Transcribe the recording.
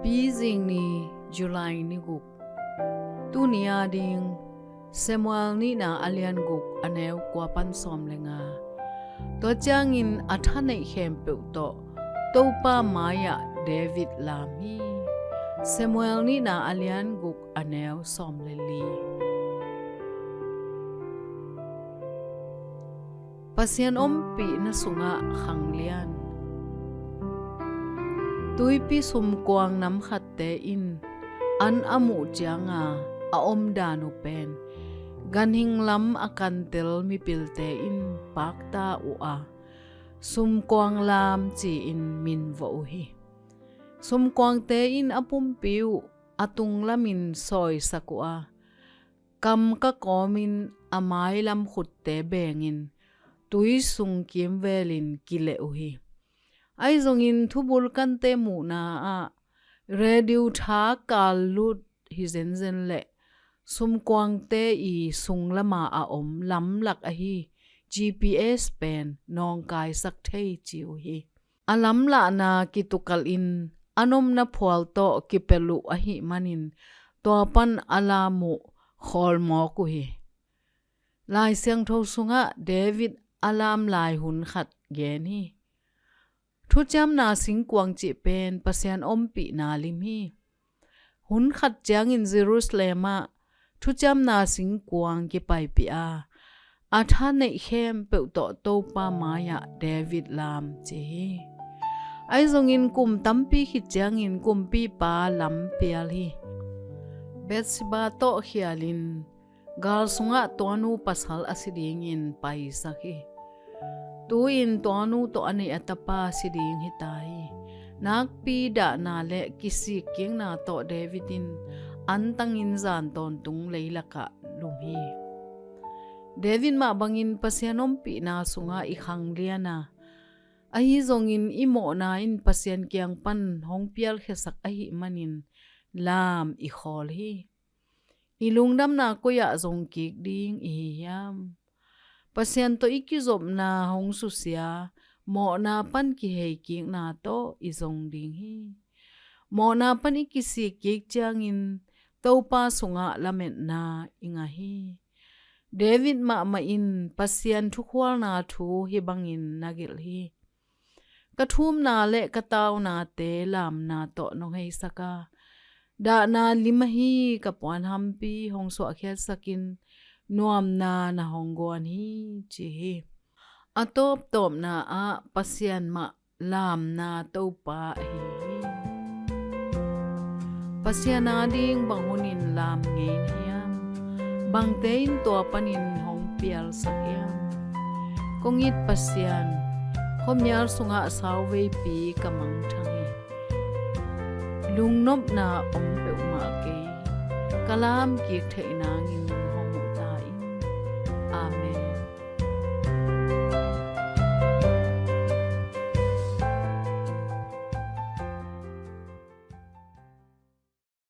Beijing ni July ni guk tu niya ding Samuel ni na alian guk anew kwa pan som lenga to changin athanei hem pe to pa maya David lami Samuel ni na alian guk anew som leli pasian pi na sunga khanglian tuipi sum kwang nam khatte in an amu changa a danu pen ganhing lam akan tel mi pilte in pakta a sum kwang lam chi in min vo hi sum kwang te in apum piu atung lamin soi sakua kam ka komin amai lam khutte bengin tui sung kim velin kile uhi ai zongin thubul kan te mu na a radio tha kal lut hi zen le sum kwang te I sung lama a lam lak a hi GPS pen nong kai sak thei chiu hi alam la na kitukal in anom na phwal to kipelu a hi manin to pan alamu khol mo ku hi lai siang tho sunga David alam lai hun khat gen hi thu cham na sing kwang chi pen pasian pi na lim hi hun khat chang in Jerusalem a thu cham na sing kwang ki pai pi a atha nei hem pe to pa maya David lam chi ai zong in kum tampi khi chang in kum pi pa lam pial hi Bethsheba to hialin gal sunga tonu pasal asiding in pai sakhi tu in tonu to ani atapa siding hitai nak pi da na le kisi king na to Davidin antang in zan ton tung leilaka lumhi David ma bangin pasianom pi na sunga I khangliana ahi zongin imo na in pasian kyang pan hongpial khesak ahi manin lam I khol hi ilungdam na koya zong kik ding I yam pasian to ikizop na hong susia mo na pan ki hei kik na to izong ding hi mo na pan ikisi kik changin topa sunga lamet na inga hi David ma in pasian thukwal na thu hi bangin nagil hi kathum na le kataw na te lam na to nong hei saka da na limahi kapwan hampi hongso akhiat sakin nuam na honggon hi chi hi atop top na a pasian ma lam na topa hi pasian ading bangunin lam ngein hiam bangtein to panin hong pial sakyam kongit pasian khomyal sunga sawe pi kamang thangi lungnop na pe ma ke kalam ki theinangin hong ta in amen